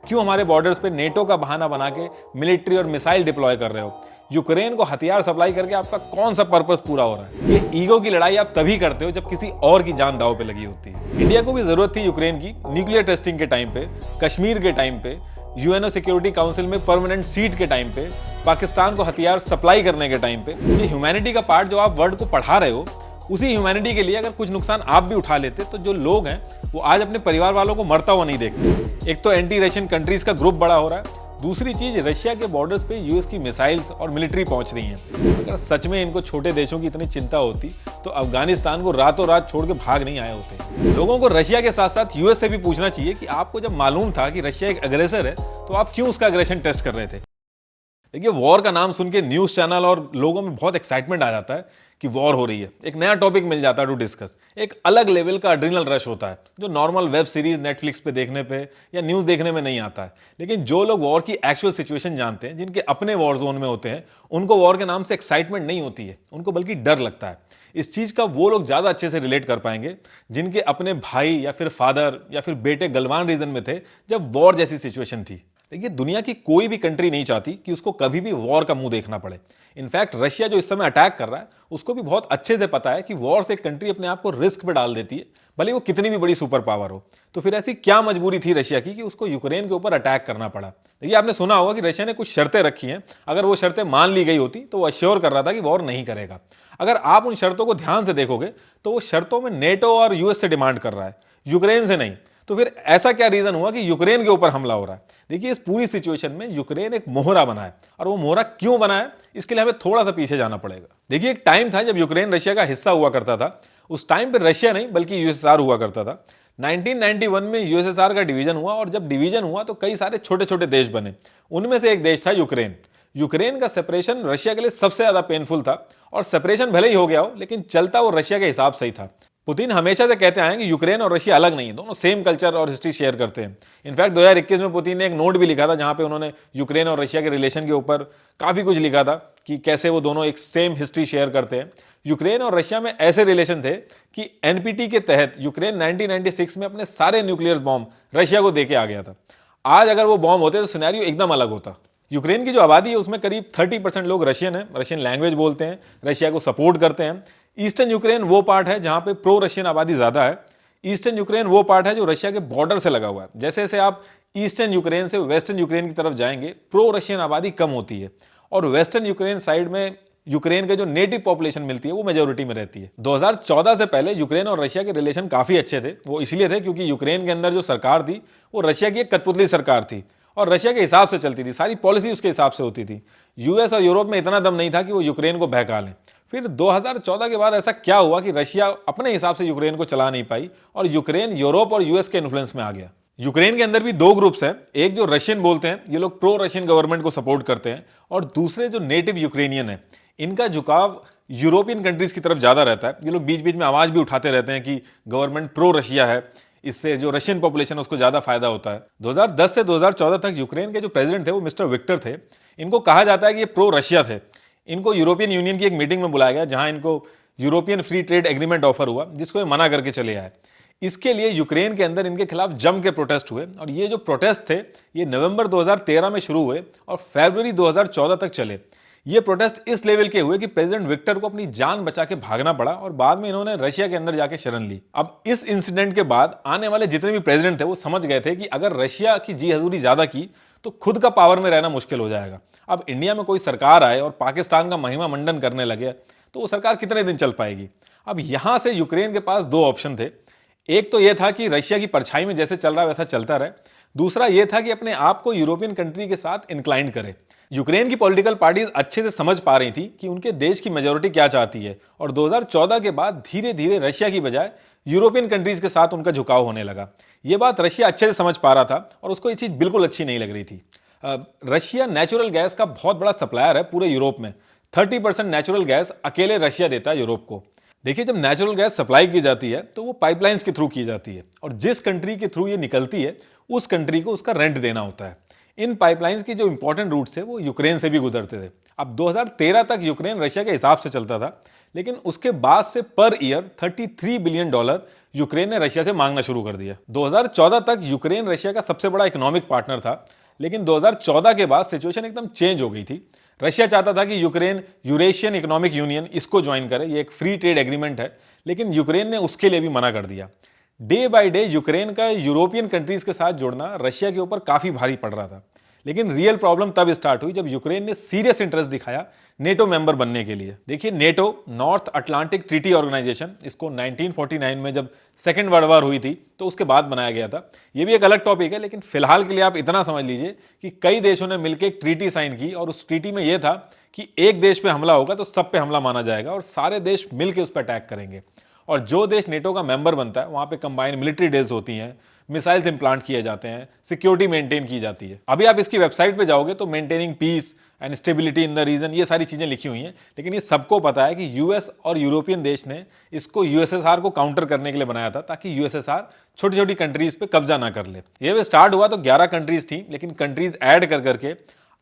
क्यों हमारे बॉर्डर्स पे नेटो का बहाना बना के मिलिट्री और मिसाइल डिप्लॉय कर रहे हो? यूक्रेन को हथियार सप्लाई करके आपका कौन सा पर्पस पूरा हो रहा है? ये ईगो की लड़ाई आप तभी करते हो जब किसी और की जान दांव पे लगी होती है। इंडिया को भी जरूरत थी यूक्रेन की न्यूक्लियर टेस्टिंग के टाइम पे, कश्मीर के टाइम पे, यूएनओ सिक्योरिटी काउंसिल में परमानेंट सीट के टाइम पे, पाकिस्तान को हथियार सप्लाई करने के टाइम पे। ये ह्यूमैनिटी का पार्ट जो आप वर्ल्ड को पढ़ा रहे हो, उसी ह्यूमैनिटी के लिए अगर कुछ नुकसान आप भी उठा लेते तो जो लोग हैं वो आज अपने परिवार वालों को मरता हुआ नहीं देखते। एक तो एंटी रशियन कंट्रीज का ग्रुप बड़ा हो रहा है, दूसरी चीज रशिया के बॉर्डर्स पे यूएस की मिसाइल्स और मिलिट्री पहुंच रही हैं। अगर सच में इनको छोटे देशों की इतनी चिंता होती तो अफगानिस्तान को रातों रात छोड़ के भाग नहीं आए होते। लोगों को रशिया के साथ साथ यूएस से भी पूछना चाहिए कि आपको जब मालूम था कि रशिया एक अग्रेसर है तो आप क्यों उसका अग्रेशन टेस्ट कर रहे थे? देखिए, वॉर का नाम सुन के न्यूज चैनल और लोगों में बहुत एक्साइटमेंट आ जाता है कि वॉर हो रही है, एक नया टॉपिक मिल जाता है टू डिस्कस, एक अलग लेवल का एड्रिनल रश होता है जो नॉर्मल वेब सीरीज नेटफ्लिक्स पे देखने पे या न्यूज देखने में नहीं आता है। लेकिन जो लोग वॉर की एक्चुअल सिचुएशन जानते हैं, जिनके अपने वॉर जोन में होते हैं, उनको वॉर के नाम से एक्साइटमेंट नहीं होती है, उनको बल्कि डर लगता है। इस चीज का वो लोग ज्यादा अच्छे से रिलेट कर पाएंगे जिनके अपने भाई या फिर फादर या फिर बेटे गलवान रीजन में थे जब वॉर जैसी सिचुएशन थी। देखिए, दुनिया की कोई भी कंट्री नहीं चाहती कि उसको कभी भी वॉर का मुंह देखना पड़े। इनफैक्ट रशिया जो इस समय अटैक कर रहा है, उसको भी बहुत अच्छे से पता है कि वॉर से एक कंट्री अपने आप को रिस्क पे डाल देती है, भले वो कितनी भी बड़ी सुपर पावर हो। तो फिर ऐसी क्या मजबूरी थी रशिया की कि उसको यूक्रेन के ऊपर अटैक करना पड़ा? देखिए, आपने सुना होगा कि रशिया ने कुछ शर्तें रखी हैं, अगर वो शर्तें मान ली गई होती तो वो अश्योर कर रहा था कि वॉर नहीं करेगा। अगर आप उन शर्तों को ध्यान से देखोगे तो वो शर्तों में नेटो और यूएस से डिमांड कर रहा है, यूक्रेन से नहीं। तो फिर ऐसा क्या रीजन हुआ कि यूक्रेन के ऊपर हमला हो रहा है? देखिए, इस पूरी सिचुएशन में यूक्रेन एक मोहरा बना है, और वो मोहरा क्यों बना है इसके लिए हमें थोड़ा सा पीछे जाना पड़ेगा। देखिए, एक टाइम था जब यूक्रेन रशिया का हिस्सा हुआ करता था। उस टाइम पे रशिया नहीं बल्कि यूएसएसआर हुआ करता था। 1991 में यूएसएसआर का डिवीजन हुआ, और जब डिवीजन हुआ तो कई सारे छोटे छोटे देश बने। उनमें से एक देश था यूक्रेन। यूक्रेन का सेपरेशन रशिया के लिए सबसे ज्यादा पेनफुल था, और सेपरेशन भले ही हो गया हो लेकिन चलता वो रशिया के हिसाब से ही था। पुतिन हमेशा से कहते आए कि यूक्रेन और रशिया अलग नहीं है, दोनों सेम कल्चर और हिस्ट्री शेयर करते हैं। इनफैक्ट 2021 में पुतिन ने एक नोट भी लिखा था जहां पे उन्होंने यूक्रेन और रशिया के रिलेशन के ऊपर काफी कुछ लिखा था कि कैसे वो दोनों एक सेम हिस्ट्री शेयर करते हैं। यूक्रेन और रशिया में ऐसे रिलेशन थे कि एनपीटी के तहत यूक्रेन 1996 में अपने सारे न्यूक्लियर बॉम्ब रशिया को देके आ गया था। आज अगर वो बॉम्ब होते तो सिनेरियो एकदम अलग होता। यूक्रेन की जो आबादी है उसमें करीब 30% लोग रशियन है, रशियन लैंग्वेज बोलते हैं, रशिया को सपोर्ट करते हैं। ईस्टर्न यूक्रेन वो पार्ट है जहां पे प्रो रशियन आबादी ज्यादा है। ईस्टर्न यूक्रेन वो पार्ट है जो रशिया के बॉर्डर से लगा हुआ है। जैसे जैसे आप ईस्टर्न यूक्रेन से वेस्टर्न यूक्रेन की तरफ जाएंगे, प्रो रशियन आबादी कम होती है, और वेस्टर्न यूक्रेन साइड में यूक्रेन के जो नेटिव पॉपुलेशन मिलती है वो मेजोरिटी में रहती है। 2014 से पहले यूक्रेन और रशिया के रिलेशन काफी अच्छे थे। वो इसलिए थे क्योंकि यूक्रेन के अंदर जो सरकार थी वो रशिया की एक कठपुतली सरकार थी, और रशिया के हिसाब से चलती थी, सारी पॉलिसी उसके हिसाब से होती थी। यूएस और यूरोप में इतना दम नहीं था कि वो यूक्रेन को बहका लें। फिर 2014 के बाद ऐसा क्या हुआ कि रशिया अपने हिसाब से यूक्रेन को चला नहीं पाई, और यूक्रेन यूरोप और यूएस के इन्फ्लुएंस में आ गया। यूक्रेन के अंदर भी दो ग्रुप्स हैं, एक जो रशियन बोलते हैं, ये लोग प्रो रशियन गवर्नमेंट को सपोर्ट करते हैं, और दूसरे जो नेटिव यूक्रेनियन है, इनका झुकाव यूरोपियन कंट्रीज की तरफ ज्यादा रहता है। ये लोग बीच बीच में आवाज भी उठाते रहते हैं कि गवर्नमेंट प्रो रशिया है, इससे जो रशियन पॉपुलेशन है उसको ज्यादा फायदा होता है। 2010 से 2014 तक यूक्रेन के जो प्रेसिडेंट थे वो मिस्टर विक्टर थे। इनको कहा जाता है कि ये प्रो रशिया थे। इनको यूरोपियन यूनियन की एक मीटिंग में बुलाया गया जहां इनको European free trade agreement offer हुआ, जिसको ये मना करके चले आए। इसके लिए यूक्रेन के अंदर इनके खिलाफ जम के प्रोटेस्ट हुए, और ये जो प्रोटेस्ट थे ये नवंबर 2013 में शुरू हुए और फरवरी 2014 तक चले। ये प्रोटेस्ट इस लेवल के हुए कि प्रेसिडेंट विक्टर को अपनी जान बचा के भागना पड़ा, और बाद में इन्होंने रशिया के अंदर जाके शरण ली। अब इस इंसिडेंट के बाद आने वाले जितने भी प्रेसिडेंट थे वो समझ गए थे कि अगर रशिया की जी हजूरी ज्यादा की तो खुद का पावर में रहना मुश्किल हो जाएगा। अब इंडिया में कोई सरकार आए और पाकिस्तान का महिमा मंडन करने लगे तो वो सरकार कितने दिन चल पाएगी? अब यहां से यूक्रेन के पास दो ऑप्शन थे। एक तो यह था कि रशिया की परछाई में जैसे चल रहा है वैसा चलता रहे, दूसरा यह था कि अपने आप को यूरोपियन कंट्री के साथ इंक्लाइन करे। यूक्रेन की पॉलिटिकल पार्टीज अच्छे से समझ पा रही थी कि उनके देश की मेजोरिटी क्या चाहती है, और 2014 के बाद धीरे धीरे रशिया की बजाय यूरोपियन कंट्रीज के साथ उनका झुकाव होने लगा। यह बात रशिया अच्छे से समझ पा रहा था, और उसको ये चीज बिल्कुल अच्छी नहीं लग रही थी। रशिया नेचुरल गैस का बहुत बड़ा सप्लायर है पूरे यूरोप में। 30% नेचुरल गैस अकेले रशिया देता है यूरोप को। देखिए, जब नेचुरल गैस सप्लाई की जाती है तो वो पाइपलाइंस के थ्रू की जाती है, और जिस कंट्री के थ्रू ये निकलती है उस कंट्री को उसका रेंट देना होता है। इन पाइपलाइंस की जो इंपॉर्टेंट रूट्स थे वो यूक्रेन से भी गुजरते थे। अब 2013 तक यूक्रेन रशिया के हिसाब से चलता था, लेकिन उसके बाद से पर ईयर $33 बिलियन यूक्रेन ने रशिया से मांगना शुरू कर दिया। 2014 तक यूक्रेन रशिया का सबसे बड़ा इकोनॉमिक पार्टनर था, लेकिन 2014 के बाद सिचुएशन एकदम चेंज हो गई थी। रशिया चाहता था कि यूक्रेन यूरेशियन इकोनॉमिक यूनियन इसको ज्वाइन करे, ये एक फ्री ट्रेड एग्रीमेंट है, लेकिन यूक्रेन ने उसके लिए भी मना कर दिया। डे बाय डे यूक्रेन का यूरोपियन कंट्रीज के साथ जुड़ना रशिया के ऊपर काफी भारी पड़ रहा था। लेकिन रियल प्रॉब्लम तब स्टार्ट हुई जब यूक्रेन ने सीरियस इंटरेस्ट दिखाया नेटो मेंबर बनने के लिए। देखिए, NATO North Atlantic Treaty Organization, इसको 1949 में जब सेकेंड वर्ल्ड वॉर हुई थी तो उसके बाद बनाया गया था। ये भी एक अलग टॉपिक है, लेकिन फिलहाल के लिए आप इतना समझ लीजिए कि कई देशों ने मिलकर एक ट्रीटी साइन की और उस ट्रीटी में यह था कि एक देश पे हमला होगा तो सब पे हमला माना जाएगा और सारे देश मिलकर उस पर अटैक करेंगे। और जो देश नेटो का मेंबर बनता है वहां पे कंबाइंड मिलिट्री ड्रिल्स होती हैं, मिसाइल्स इंप्लांट किए जाते हैं, सिक्योरिटी मेंटेन की जाती है। अभी आप इसकी वेबसाइट पे जाओगे तो maintaining peace and stability in the region, ये सारी चीजें लिखी हुई हैं। लेकिन ये सबको पता है कि यूएस और यूरोपियन देश ने इसको यूएसएसआर को काउंटर करने के लिए बनाया था, ताकि यूएसएसआर छोटी छोटी कंट्रीज पे कब्जा ना कर ले। ये भी स्टार्ट हुआ तो 11 कंट्रीज थी, लेकिन कंट्रीज ऐड कर करके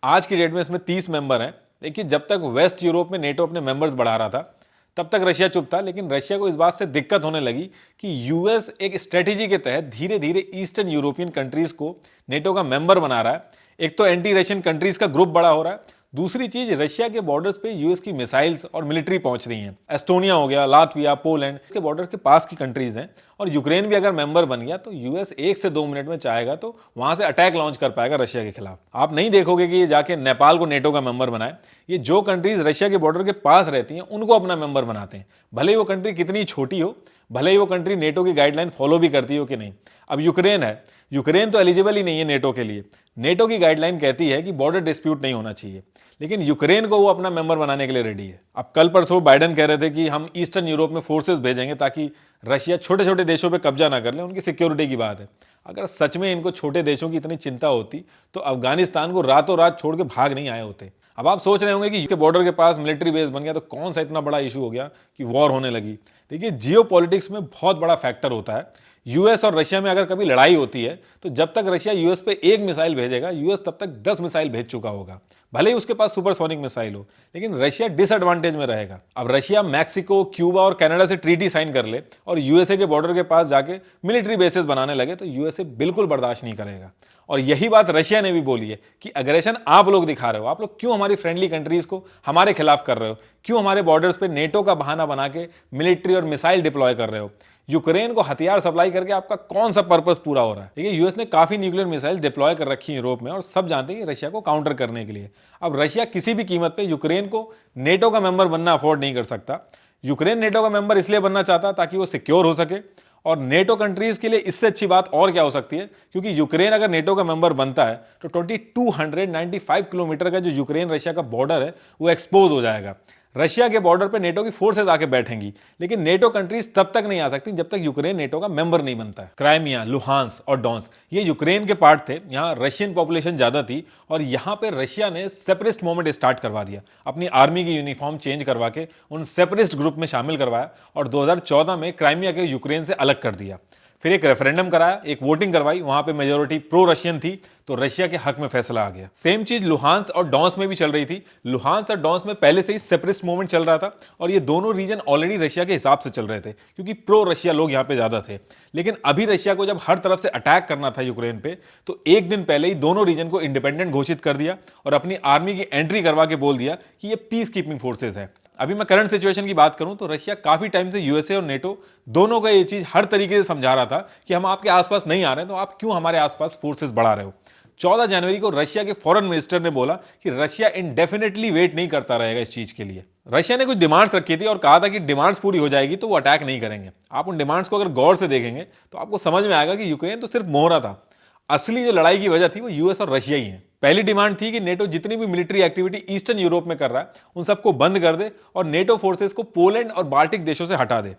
आज की डेट में इसमें 30 मेंबर हैं। देखिए, जब तक वेस्ट यूरोप में नेटो अपने मेंबर्स बढ़ा रहा था तब तक रशिया चुप था, लेकिन रशिया को इस बात से दिक्कत होने लगी कि यूएस एक स्ट्रेटेजी के तहत धीरे धीरे ईस्टर्न यूरोपियन कंट्रीज को नेटो का मेंबर बना रहा है। एक तो एंटी रशियन कंट्रीज का ग्रुप बड़ा हो रहा है, दूसरी चीज रशिया के बॉर्डर्स पे यूएस की मिसाइल्स और मिलिट्री पहुंच रही हैं। एस्टोनिया हो गया, लातविया, पोलैंड के बॉर्डर के पास की कंट्रीज हैं। और यूक्रेन भी अगर मेंबर बन गया तो यूएस 1 से 2 मिनट में चाहेगा तो वहां से अटैक लॉन्च कर पाएगा रशिया के खिलाफ। आप नहीं देखोगे कि ये जाके नेपाल को नेटो का मेंबर बनाए। ये जो कंट्रीज रशिया के बॉर्डर के पास रहती हैं उनको अपना मेंबर बनाते हैं, भले ही वो कंट्री कितनी छोटी हो, भले ही वो कंट्री नेटो की गाइडलाइन फॉलो भी करती हो कि नहीं। अब यूक्रेन है, यूक्रेन तो एलिजिबल ही नहीं है नेटो के लिए। नेटो की गाइडलाइन कहती है कि बॉर्डर डिस्प्यूट नहीं होना चाहिए, लेकिन यूक्रेन को वो अपना मेंबर बनाने के लिए रेडी है। अब कल परसों बाइडेन कह रहे थे कि हम ईस्टर्न यूरोप में फोर्सेस भेजेंगे ताकि रशिया छोटे छोटे देशों पे कब्जा ना कर ले, उनकी सिक्योरिटी की बात है। अगर सच में इनको छोटे देशों की इतनी चिंता होती तो अफगानिस्तान को रातों रात छोड़ के भाग नहीं आए होते। अब आप सोच रहे होंगे कि यूके बॉर्डर के पास मिलिट्री बेस बन गया तो कौन सा इतना बड़ा इशू हो गया कि वॉर होने लगी। देखिए, जियोपॉलिटिक्स में बहुत बड़ा फैक्टर होता है। यूएस और रशिया में अगर कभी लड़ाई होती है तो जब तक रशिया यूएस पे 1 मिसाइल भेजेगा, यूएस तब तक 10 मिसाइल भेज चुका होगा, भले ही उसके पास सुपरसोनिक मिसाइल हो, लेकिन रशिया डिसएडवांटेज में रहेगा। अब रशिया मैक्सिको, क्यूबा और कनाडा से ट्रीटी साइन कर ले और यूएसए के बॉर्डर के पास जाके मिलिट्री बेसेस बनाने लगे तो यूएसए बिल्कुल बर्दाश्त नहीं करेगा। और यही बात रशिया ने भी बोली है कि अग्रेशन आप लोग दिखा रहे हो, आप लोग क्यों हमारी फ्रेंडली कंट्रीज को हमारे खिलाफ कर रहे हो, क्यों हमारे बॉर्डर्स पे नेटो का बहाना बना के मिलिट्री और मिसाइल डिप्लॉय कर रहे हो, यूक्रेन को हथियार सप्लाई करके आपका कौन सा पर्पस पूरा हो रहा है। देखिए, यूएस ने काफी न्यूक्लियर मिसाइल डिप्लॉय कर रखी है यूरोप में और सब जानते हैं रशिया को काउंटर करने के लिए। अब रशिया किसी भी कीमत पे यूक्रेन को नेटो का मेंबर बनना अफोर्ड नहीं कर सकता। यूक्रेन नेटो का मेंबर इसलिए बनना चाहता ताकि वो सिक्योर हो सके, और नेटो कंट्रीज के लिए इससे अच्छी बात और क्या हो सकती है, क्योंकि यूक्रेन अगर नेटो का मेंबर बनता है तो 2295 किलोमीटर का जो यूक्रेन रशिया का बॉर्डर है वो एक्सपोज हो जाएगा। रशिया के बॉर्डर पे नेटो की फोर्सेस आके बैठेंगी, लेकिन नेटो कंट्रीज तब तक नहीं आ सकती जब तक यूक्रेन नेटो का मेंबर नहीं बनता है। क्राइमिया, लुहांस और डॉन्स ये यूक्रेन के पार्ट थे। यहाँ रशियन पॉपुलेशन ज्यादा थी और यहाँ पे रशिया ने सेपरेटिस्ट मूवमेंट स्टार्ट करवा दिया, अपनी आर्मी की यूनिफॉर्म चेंज करवा के उन सेपरेटिस्ट ग्रुप में शामिल करवाया और 2014 में क्राइमिया के यूक्रेन से अलग कर दिया। फिर एक रेफरेंडम कराया, एक वोटिंग करवाई, वहां पे मेजोरिटी प्रो रशियन थी तो रशिया के हक में फैसला आ गया। सेम चीज लुहांस और डॉन्स में भी चल रही थी। लुहांस और डॉन्स में पहले से ही सेपरेटिस्ट मूवमेंट चल रहा था और ये दोनों रीजन ऑलरेडी रशिया के हिसाब से चल रहे थे क्योंकि प्रो रशिया लोग यहाँ पे ज्यादा थे। लेकिन अभी रशिया को जब हर तरफ से अटैक करना था यूक्रेन पे तो एक दिन पहले ही दोनों रीजन को इंडिपेंडेंट घोषित कर दिया और अपनी आर्मी की एंट्री करवा के बोल दिया कि ये पीस कीपिंग फोर्सेज है। अभी मैं करंट सिचुएशन की बात करूं तो रशिया काफी टाइम से यूएसए और नेटो दोनों का ये चीज हर तरीके से समझा रहा था कि हम आपके आसपास नहीं आ रहे तो आप क्यों हमारे आसपास फोर्सेस बढ़ा रहे हो। 14 जनवरी को रशिया के फॉरेन मिनिस्टर ने बोला कि रशिया इंडेफिनेटली वेट नहीं करता रहेगा इस चीज के लिए। रशिया ने कुछ डिमांड्स रखी थी और कहा था कि डिमांड्स पूरी हो जाएगी तो वो अटैक नहीं करेंगे। आप उन डिमांड्स को अगर गौर से देखेंगे तो आपको समझ में आएगा कि यूक्रेन तो सिर्फ मोहरा था, असली जो लड़ाई की वजह थी वो यूएस और रशिया ही है। पहली डिमांड थी कि नेटो जितनी भी मिलिट्री एक्टिविटी ईस्टर्न यूरोप में कर रहा है उन सबको बंद कर दे और नेटो फोर्सेस को पोलैंड और बाल्टिक देशों से हटा दे।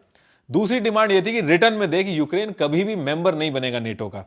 दूसरी डिमांड यह थी कि रिटर्न में दे कि यूक्रेन कभी भी मेंबर नहीं बनेगा नेटो का।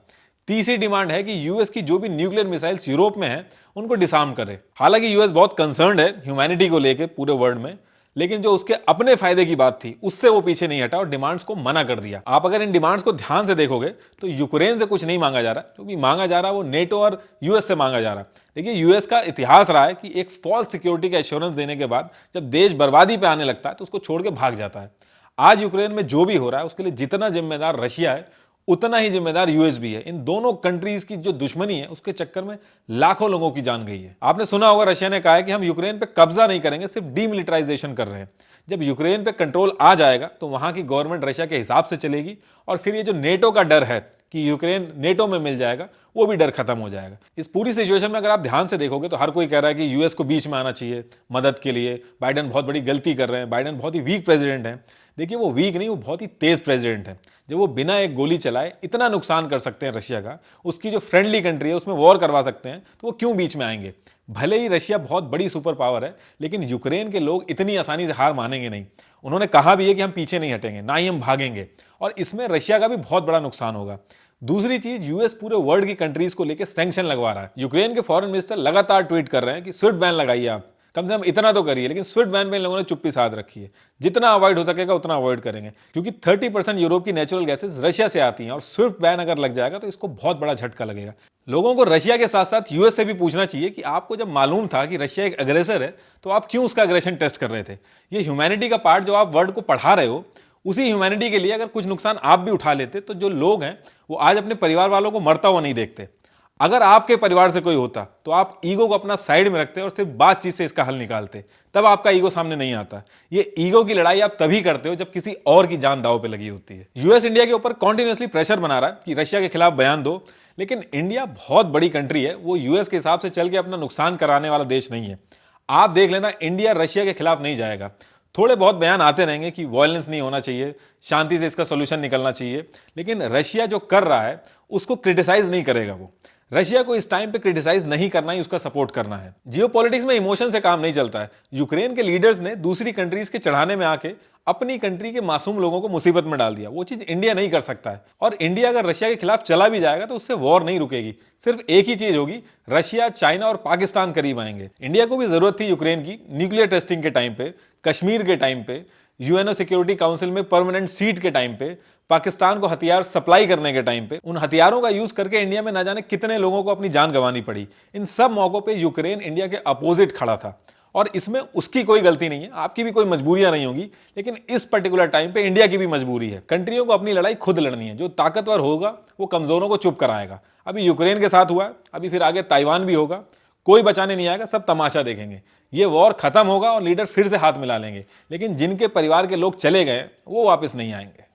तीसरी डिमांड है कि यूएस की जो भी न्यूक्लियर मिसाइल्स यूरोप में है उनको डिसआर्म करे। हालांकि यूएस बहुत कंसर्न्ड है ह्यूमैनिटी को लेकर पूरे वर्ल्ड में, लेकिन जो उसके अपने फायदे की बात थी उससे वो पीछे नहीं हटा और डिमांड्स को मना कर दिया। आप अगर इन डिमांड्स को ध्यान से देखोगे तो यूक्रेन से कुछ नहीं मांगा जा रहा, जो भी मांगा जा रहा है वो नेटो और यूएस से मांगा जा रहा है। देखिए, यूएस का इतिहास रहा है कि एक फॉल्स सिक्योरिटी का एश्योरेंस देने के बाद जब देश बर्बादी पे आने लगता है तो उसको छोड़ के भाग जाता है। आज यूक्रेन में जो भी हो रहा है उसके लिए जितना जिम्मेदार रशिया है उतना ही जिम्मेदार यूएस भी है। इन दोनों कंट्रीज की जो दुश्मनी है उसके चक्कर में लाखों लोगों की जान गई है। आपने सुना होगा रशिया ने कहा है कि हम यूक्रेन पे कब्जा नहीं करेंगे, सिर्फ डीमिलिटराइजेशन कर रहे हैं। जब यूक्रेन पे कंट्रोल आ जाएगा तो वहां की गवर्नमेंट रशिया के हिसाब से चलेगी और फिर ये जो नेटो का डर है कि यूक्रेन नेटो में मिल जाएगा वो भी डर खत्म हो जाएगा। इस पूरी सिचुएशन में अगर आप ध्यान से देखोगे तो हर कोई कह रहा है कि यूएस को बीच में आना चाहिए मदद के लिए, बाइडेन बहुत बड़ी गलती कर रहे हैं, बाइडेन बहुत ही वीक प्रेसिडेंट है। देखिए वो वीक नहीं, वो बहुत ही तेज प्रेसिडेंट है। जब वो बिना एक गोली चलाए इतना नुकसान कर सकते हैं रशिया का, उसकी जो फ्रेंडली कंट्री है उसमें वॉर करवा सकते हैं, तो वो क्यों बीच में आएंगे। भले ही रशिया बहुत बड़ी सुपर पावर है लेकिन यूक्रेन के लोग इतनी आसानी से हार मानेंगे नहीं। उन्होंने कहा भी है कि हम पीछे नहीं हटेंगे, ना ही हम भागेंगे, और इसमें रशिया का भी बहुत बड़ा नुकसान होगा। दूसरी चीज, यूएस पूरे वर्ल्ड की कंट्रीज को लेकर सैंक्शन लगवा रहा है। यूक्रेन के फॉरेन मिनिस्टर लगातार ट्वीट कर रहे हैं कि स्विफ्ट बैन लगाइए, आप कम से कम इतना तो करिए। लेकिन स्विफ्ट बैन में इन लोगों ने चुप्पी साध रखी है। जितना अवॉइड हो सकेगा उतना अवॉइड करेंगे, क्योंकि 30% यूरोप की नेचुरल गैसेस रशिया से आती हैं और स्विफ्ट बैन अगर लग जाएगा तो इसको बहुत बड़ा झटका लगेगा। लोगों को रशिया के साथ साथ यूएस से भी पूछना चाहिए कि आपको जब मालूम था कि रशिया एक अग्रेसर है तो आप क्यों उसका अग्रेशन टेस्ट कर रहे थे। ये ह्यूमैनिटी का पार्ट जो आप वर्ल्ड को पढ़ा रहे हो, उसी ह्यूमैनिटी के लिए अगर कुछ नुकसान आप भी उठा लेते तो जो लोग हैं वो आज अपने परिवार वालों को मरता हुआ नहीं देखते। अगर आपके परिवार से कोई होता तो आप ईगो को अपना साइड में रखते और सिर्फ बातचीत से इसका हल निकालते, तब आपका ईगो सामने नहीं आता। ये ईगो की लड़ाई आप तभी करते हो जब किसी और की जान दांव पे लगी होती है। यूएस इंडिया के ऊपर कॉन्टिन्यूसली प्रेशर बना रहा है कि रशिया के खिलाफ बयान दो, लेकिन इंडिया बहुत बड़ी कंट्री है, वो यूएस के हिसाब से चल के अपना नुकसान कराने वाला देश नहीं है। आप देख लेना, इंडिया रशिया के खिलाफ नहीं जाएगा। थोड़े बहुत बयान आते रहेंगे कि वायलेंस नहीं होना चाहिए, शांति से इसका सोल्यूशन निकलना चाहिए, लेकिन रशिया जो कर रहा है उसको क्रिटिसाइज नहीं करेगा। वो रशिया को इस टाइम पे क्रिटिसाइज नहीं करना ही उसका सपोर्ट करना है। जियोपॉलिटिक्स में इमोशन से काम नहीं चलता है। यूक्रेन के लीडर्स ने दूसरी कंट्रीज के चढ़ाने में आके अपनी कंट्री के मासूम लोगों को मुसीबत में डाल दिया। वो चीज इंडिया नहीं कर सकता है, और इंडिया अगर रशिया के खिलाफ चला भी जाएगा तो उससे वॉर नहीं रुकेगी। सिर्फ एक ही चीज होगी, रशिया, चाइना और पाकिस्तान करीब आएंगे। इंडिया को भी जरूरत थी यूक्रेन की न्यूक्लियर टेस्टिंग के टाइम पे, कश्मीर के टाइम पे, यूएनओ सिक्योरिटी काउंसिल में परमानेंट सीट के टाइम पे, पाकिस्तान को हथियार सप्लाई करने के टाइम पे। उन हथियारों का यूज करके इंडिया में ना जाने कितने लोगों को अपनी जान गंवानी पड़ी। इन सब मौकों पे यूक्रेन इंडिया के अपोजिट खड़ा था, और इसमें उसकी कोई गलती नहीं है, आपकी भी कोई मजबूरियां नहीं होगी, लेकिन इस पर्टिकुलर टाइम पे इंडिया की भी मजबूरी है। कंट्रियों को अपनी लड़ाई खुद लड़नी है। जो ताकतवर होगा वो कमजोरों को चुप कराएगा। अभी यूक्रेन के साथ हुआ है, अभी फिर आगे ताइवान भी होगा। कोई बचाने नहीं आएगा, सब तमाशा देखेंगे। ये वॉर खत्म होगा और लीडर फिर से हाथ मिला लेंगे, लेकिन जिनके परिवार के लोग चले गए वो वापस नहीं आएंगे।